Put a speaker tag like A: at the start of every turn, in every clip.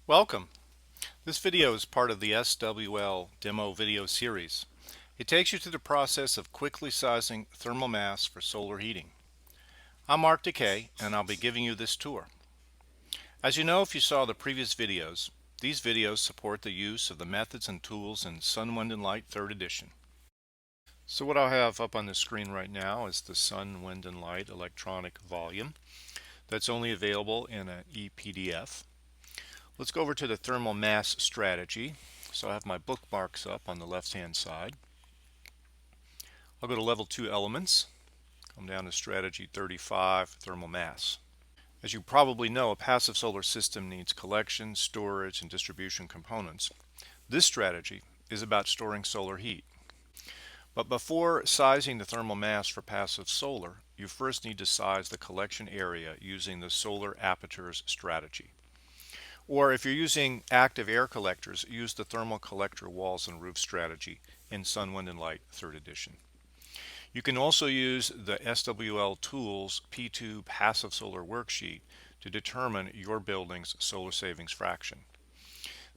A: Welcome. This video is part of the SWL demo video series. It takes you through the process of quickly sizing thermal mass for solar heating. I'm Mark Decay and I'll be giving you this tour. As you know if you saw the previous videos, these videos support the use of the methods and tools in Sun, Wind & Light 3rd edition. So what I have up on the screen right now is the Sun, Wind & Light electronic volume that's only available in an ePDF. Let's go over to the thermal mass strategy. So I have my bookmarks up on the left hand side. I'll go to level 2 elements, come down to strategy 35, thermal mass. As you probably know, a passive solar system needs collection, storage, and distribution components. This strategy is about storing solar heat. But before sizing the thermal mass for passive solar, you first need to size the collection area using the solar apertures strategy. Or if you're using active air collectors, use the thermal collector walls and roof strategy in Sun, Wind & Light 3rd edition. You can also use the SWL Tools P2 Passive Solar Worksheet to determine your building's solar savings fraction.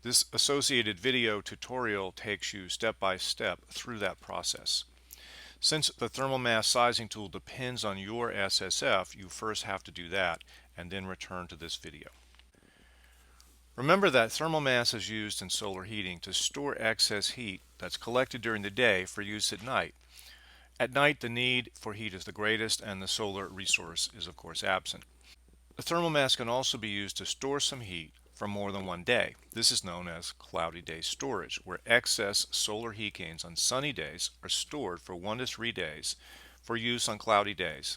A: This associated video tutorial takes you step by step through that process. Since the thermal mass sizing tool depends on your SSF, you first have to do that and then return to this video. Remember that thermal mass is used in solar heating to store excess heat that's collected during the day for use at night. At night, the need for heat is the greatest and the solar resource is of course absent. The thermal mass can also be used to store some heat for more than one day. This is known as cloudy day storage, where excess solar heat gains on sunny days are stored for 1 to 3 days for use on cloudy days.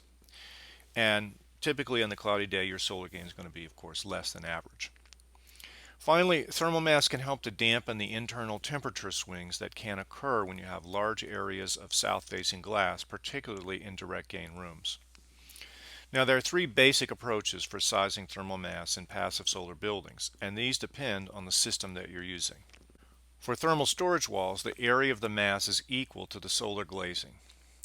A: And typically on the cloudy day, your solar gain is going to be, of course, less than average. Finally, thermal mass can help to dampen the internal temperature swings that can occur when you have large areas of south-facing glass, particularly in direct gain rooms. Now, there are 3 basic approaches for sizing thermal mass in passive solar buildings, and these depend on the system that you're using. For thermal storage walls, the area of the mass is equal to the solar glazing.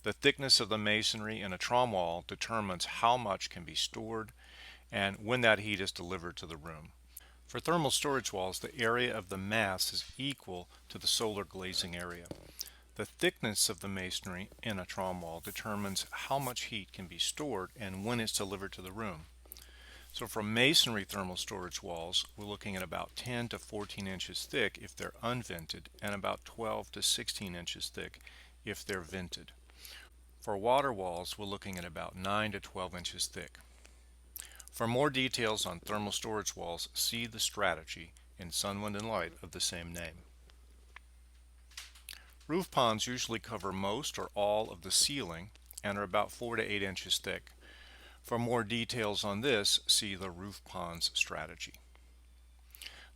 A: The thickness of the masonry in a trom wall determines how much can be stored and when that heat is delivered to the room. For thermal storage walls, the area of the mass is equal to the solar glazing area. The thickness of the masonry in a trom wall determines how much heat can be stored and when it's delivered to the room. So for masonry thermal storage walls, we're looking at about 10 to 14 inches thick if they're unvented and about 12 to 16 inches thick if they're vented. For water walls, we're looking at about 9 to 12 inches thick. For more details on thermal storage walls, see the strategy in Sun, Wind & Light of the same name. Roof ponds usually cover most or all of the ceiling and are about 4 to 8 inches thick. For more details on this, see the roof ponds strategy.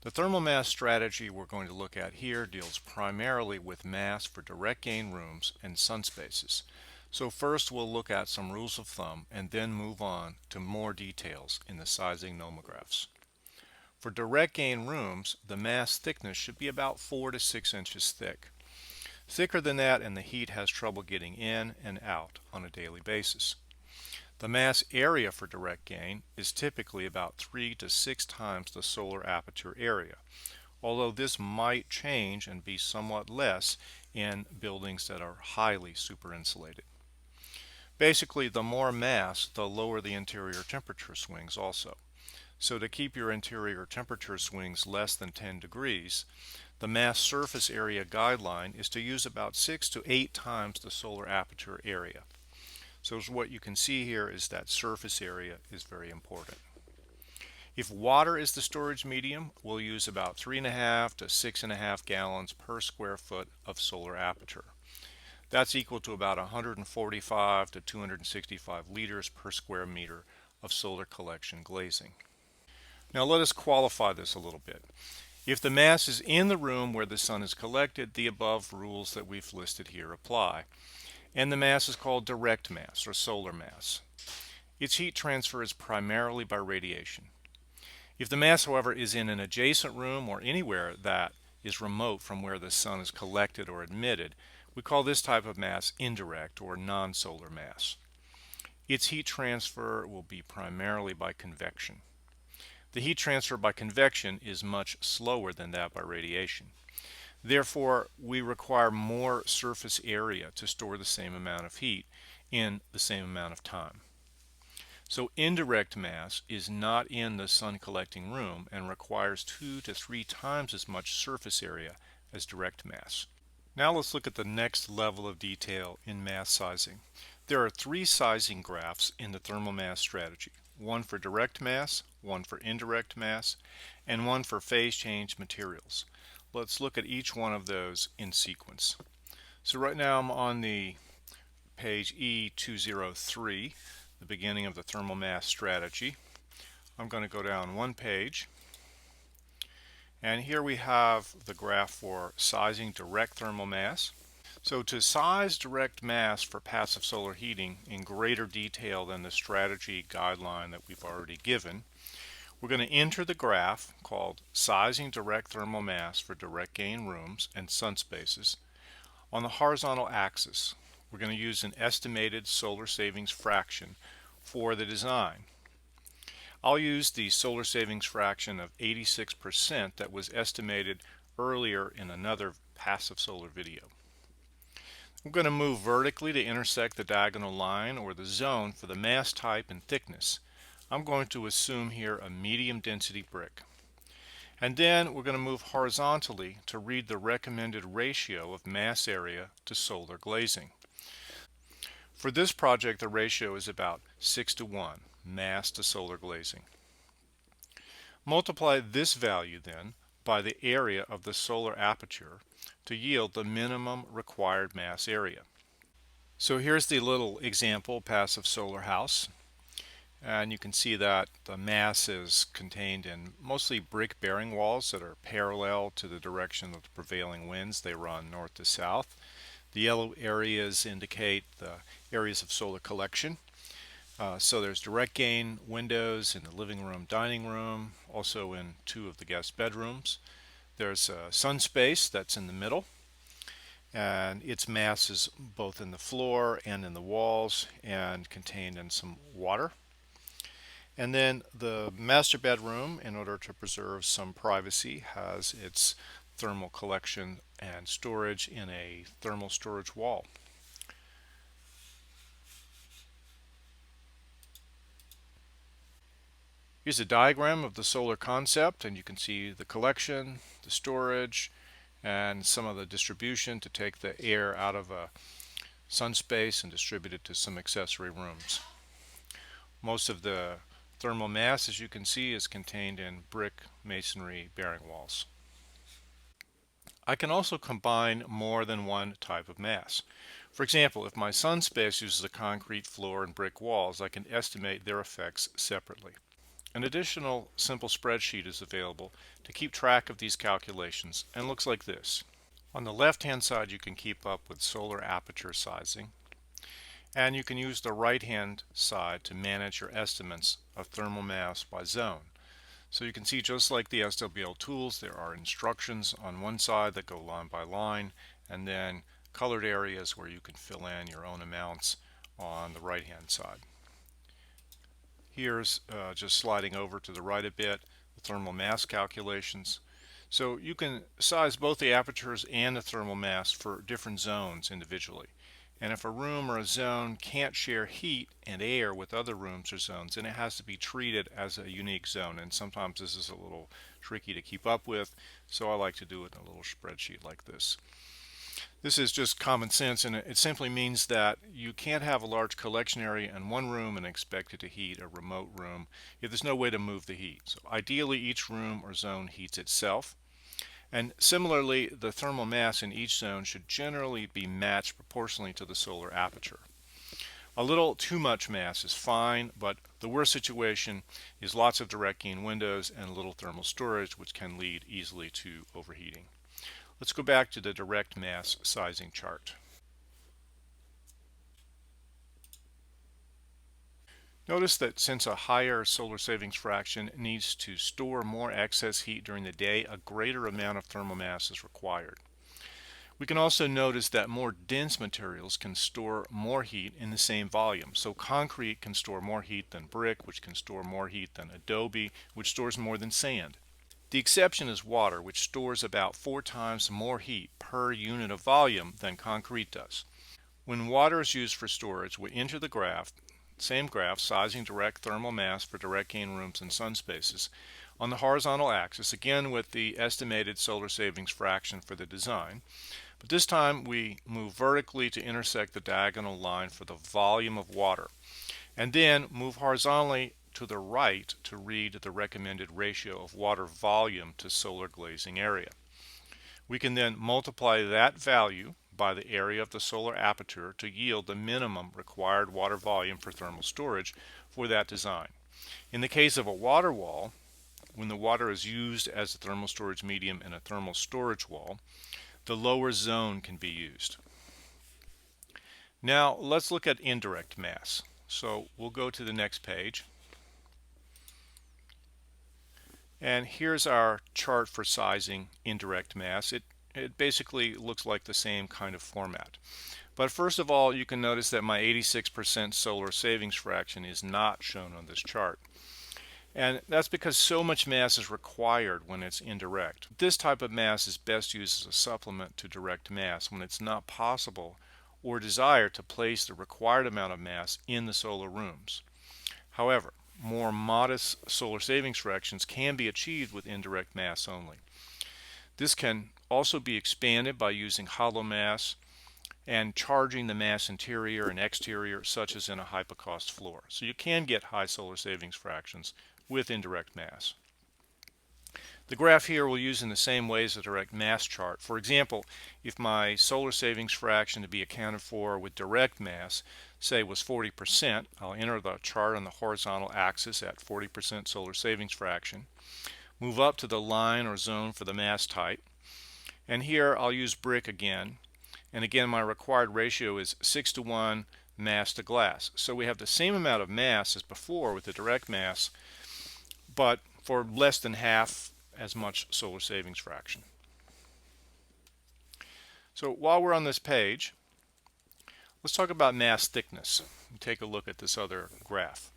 A: The thermal mass strategy we're going to look at here deals primarily with mass for direct gain rooms and sun spaces. So first we'll look at some rules of thumb and then move on to more details in the sizing nomographs. For direct gain rooms, the mass thickness should be about 4 to 6 inches thick. Thicker than that and the heat has trouble getting in and out on a daily basis. The mass area for direct gain is typically about 3 to 6 times the solar aperture area, although this might change and be somewhat less in buildings that are highly superinsulated. Basically, the more mass, the lower the interior temperature swings also. So to keep your interior temperature swings less than 10 degrees, the mass surface area guideline is to use about 6 to 8 times the solar aperture area. So what you can see here is that surface area is very important. If water is the storage medium, we'll use about 3.5 to 6.5 gallons per square foot of solar aperture. That's equal to about 145 to 265 liters per square meter of solar collection glazing. Now let us qualify this a little bit. If the mass is in the room where the sun is collected, the above rules that we've listed here apply. And the mass is called direct mass or solar mass. Its heat transfer is primarily by radiation. If the mass, however, is in an adjacent room or anywhere that is remote from where the sun is collected or emitted, we call this type of mass indirect or non-solar mass. Its heat transfer will be primarily by convection. The heat transfer by convection is much slower than that by radiation. Therefore, we require more surface area to store the same amount of heat in the same amount of time. So indirect mass is not in the sun collecting room and requires 2 to 3 times as much surface area as direct mass. Now let's look at the next level of detail in mass sizing. There are 3 sizing graphs in the thermal mass strategy. One for direct mass, one for indirect mass, and one for phase change materials. Let's look at each one of those in sequence. So right now I'm on the page E203, the beginning of the thermal mass strategy. I'm going to go down one page, and here we have the graph for sizing direct thermal mass. So to size direct mass for passive solar heating in greater detail than the strategy guideline that we've already given, we're going to enter the graph called Sizing Direct Thermal Mass for Direct Gain Rooms and Sun Spaces on the horizontal axis. We're going to use an estimated solar savings fraction for the design. I'll use the solar savings fraction of 86% that was estimated earlier in another passive solar video. We're going to move vertically to intersect the diagonal line or the zone for the mass type and thickness. I'm going to assume here a medium density brick. And then we're going to move horizontally to read the recommended ratio of mass area to solar glazing. For this project, the ratio is about 6:1, mass to solar glazing. Multiply this value then by the area of the solar aperture to yield the minimum required mass area. So here's the little example passive solar house. And you can see that the mass is contained in mostly brick bearing walls that are parallel to the direction of the prevailing winds. They run north to south. The yellow areas indicate the areas of solar collection. So there's direct gain windows in the living room, dining room, also in 2 of the guest bedrooms. There's a sun space that's in the middle, and its mass is both in the floor and in the walls and contained in some water. And then the master bedroom, in order to preserve some privacy, has its thermal collection and storage in a thermal storage wall. Here's a diagram of the solar concept, and you can see the collection, the storage, and some of the distribution to take the air out of a sun space and distribute it to some accessory rooms. Most of the thermal mass, as you can see, is contained in brick masonry bearing walls. I can also combine more than one type of mass. For example, if my sun space uses a concrete floor and brick walls, I can estimate their effects separately. An additional simple spreadsheet is available to keep track of these calculations and looks like this. On the left hand side, you can keep up with solar aperture sizing, and you can use the right hand side to manage your estimates of thermal mass by zone. So you can see, just like the SWL tools, there are instructions on one side that go line by line, and then colored areas where you can fill in your own amounts on the right hand side. Here's just sliding over to the right a bit, the thermal mass calculations. So you can size both the apertures and the thermal mass for different zones individually. And if a room or a zone can't share heat and air with other rooms or zones, then it has to be treated as a unique zone. And sometimes this is a little tricky to keep up with, so I like to do it in a little spreadsheet like this. This is just common sense, and it simply means that you can't have a large collection area in one room and expect it to heat a remote room if there's no way to move the heat. So ideally, each room or zone heats itself. And similarly, the thermal mass in each zone should generally be matched proportionally to the solar aperture. A little too much mass is fine, but the worst situation is lots of direct gain windows and little thermal storage, which can lead easily to overheating. Let's go back to the direct mass sizing chart. Notice that since a higher solar savings fraction needs to store more excess heat during the day, a greater amount of thermal mass is required. We can also notice that more dense materials can store more heat in the same volume. So concrete can store more heat than brick, which can store more heat than adobe, which stores more than sand. The exception is water, which stores about 4 times more heat per unit of volume than concrete does. When water is used for storage, we enter the graph, same graph, sizing direct thermal mass for direct gain rooms and sun spaces, on the horizontal axis, again with the estimated solar savings fraction for the design. But this time we move vertically to intersect the diagonal line for the volume of water, and then move horizontally to the right to read the recommended ratio of water volume to solar glazing area. We can then multiply that value by the area of the solar aperture to yield the minimum required water volume for thermal storage for that design. In the case of a water wall, when the water is used as a thermal storage medium in a thermal storage wall, the lower zone can be used. Now let's look at indirect mass. So we'll go to the next page. And here's our chart for sizing indirect mass. It basically looks like the same kind of format. But first of all, you can notice that my 86% solar savings fraction is not shown on this chart. And that's because so much mass is required when it's indirect. This type of mass is best used as a supplement to direct mass when it's not possible or desired to place the required amount of mass in the solar rooms. However, more modest solar savings fractions can be achieved with indirect mass only. This can also be expanded by using hollow mass and charging the mass interior and exterior, such as in a hypocaust floor. So you can get high solar savings fractions with indirect mass. The graph here we'll use in the same way as a direct mass chart. For example, if my solar savings fraction to be accounted for with direct mass, say, was 40%, I'll enter the chart on the horizontal axis at 40% solar savings fraction, move up to the line or zone for the mass type, and here I'll use brick again. And again, my required ratio is 6:1 mass to glass. So we have the same amount of mass as before with the direct mass, but for less than half as much solar savings fraction. So while we're on this page, let's talk about mass thickness and take a look at this other graph.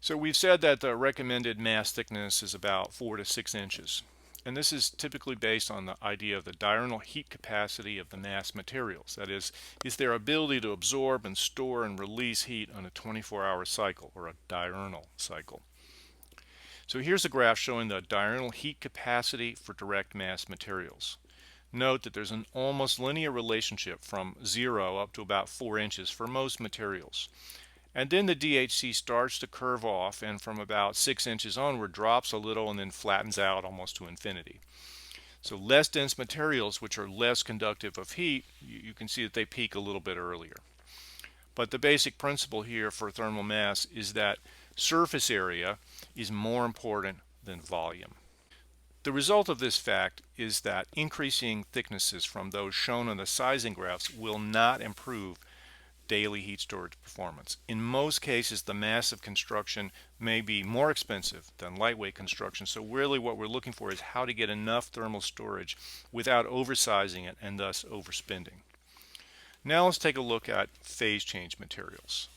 A: So we've said that the recommended mass thickness is about 4 to 6 inches. And this is typically based on the idea of the diurnal heat capacity of the mass materials. That is their ability to absorb and store and release heat on a 24-hour cycle, or a diurnal cycle. So here's a graph showing the diurnal heat capacity for direct mass materials. Note that there's an almost linear relationship from 0 up to about 4 inches for most materials. And then the DHC starts to curve off, and from about 6 inches onward drops a little and then flattens out almost to infinity. So less dense materials, which are less conductive of heat, you can see that they peak a little bit earlier. But the basic principle here for thermal mass is that surface area is more important than volume. The result of this fact is that increasing thicknesses from those shown on the sizing graphs will not improve daily heat storage performance. In most cases, the massive construction may be more expensive than lightweight construction, so really what we're looking for is how to get enough thermal storage without oversizing it and thus overspending. Now let's take a look at phase change materials.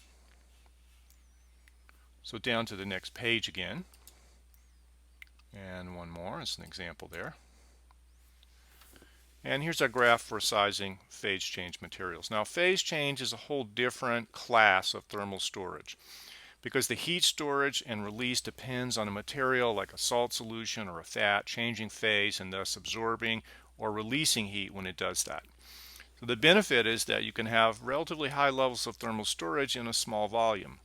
A: So down to the next page again, and one more as an example there. And here's our graph for sizing phase change materials. Now phase change is a whole different class of thermal storage because the heat storage and release depends on a material like a salt solution or a fat changing phase and thus absorbing or releasing heat when it does that. So the benefit is that you can have relatively high levels of thermal storage in a small volume,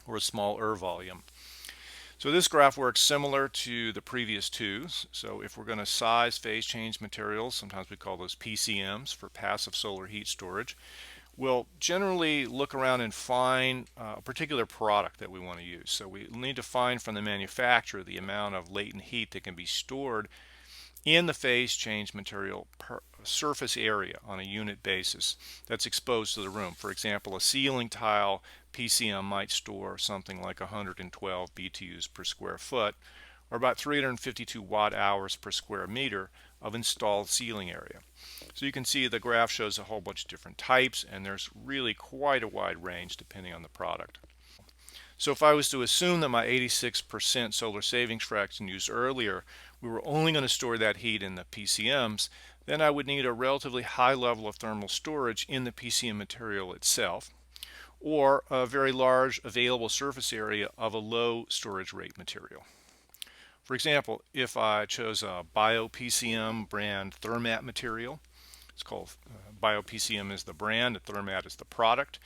A: or a smaller volume. So this graph works similar to the previous two. So if we're going to size phase change materials, sometimes we call those PCMs for passive solar heat storage, we'll generally look around and find a particular product that we want to use. So we need to find from the manufacturer the amount of latent heat that can be stored in the phase change material per surface area on a unit basis that's exposed to the room. For example, a ceiling tile PCM might store something like 112 BTUs per square foot, or about 352 watt hours per square meter of installed ceiling area. So you can see the graph shows a whole bunch of different types, and there's really quite a wide range depending on the product. So if I was to assume that my 86% solar savings fraction used earlier, we were only going to store that heat in the PCMs, then I would need a relatively high level of thermal storage in the PCM material itself, or a very large available surface area of a low storage rate material. For example, if I chose a BioPCM brand Thermat material, it's called BioPCM is the brand, and Thermat is the product.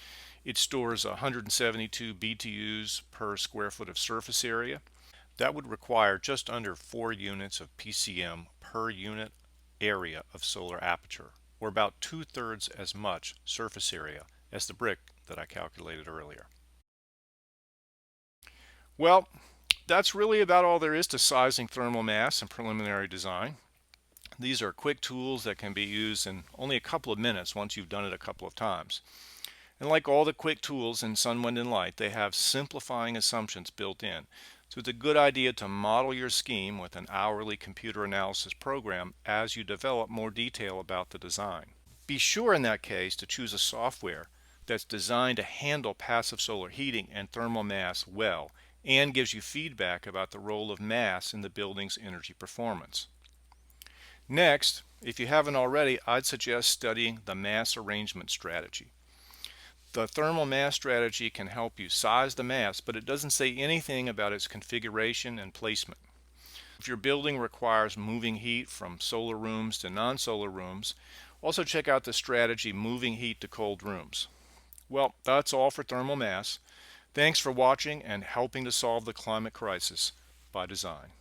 A: It stores 172 BTUs per square foot of surface area. That would require just under 4 units of PCM per unit area of solar aperture, or about 2/3 as much surface area as the brick that I calculated earlier. Well, that's really about all there is to sizing thermal mass and preliminary design. These are quick tools that can be used in only a couple of minutes once you've done it a couple of times. And like all the quick tools in Sun, Wind, and Light, they have simplifying assumptions built in. So it's a good idea to model your scheme with an hourly computer analysis program as you develop more detail about the design. Be sure in that case to choose a software that's designed to handle passive solar heating and thermal mass well, and gives you feedback about the role of mass in the building's energy performance. Next, if you haven't already, I'd suggest studying the mass arrangement strategy. The thermal mass strategy can help you size the mass, but it doesn't say anything about its configuration and placement. If your building requires moving heat from solar rooms to non-solar rooms, also check out the strategy moving heat to cold rooms. Well, that's all for thermal mass. Thanks for watching and helping to solve the climate crisis by design.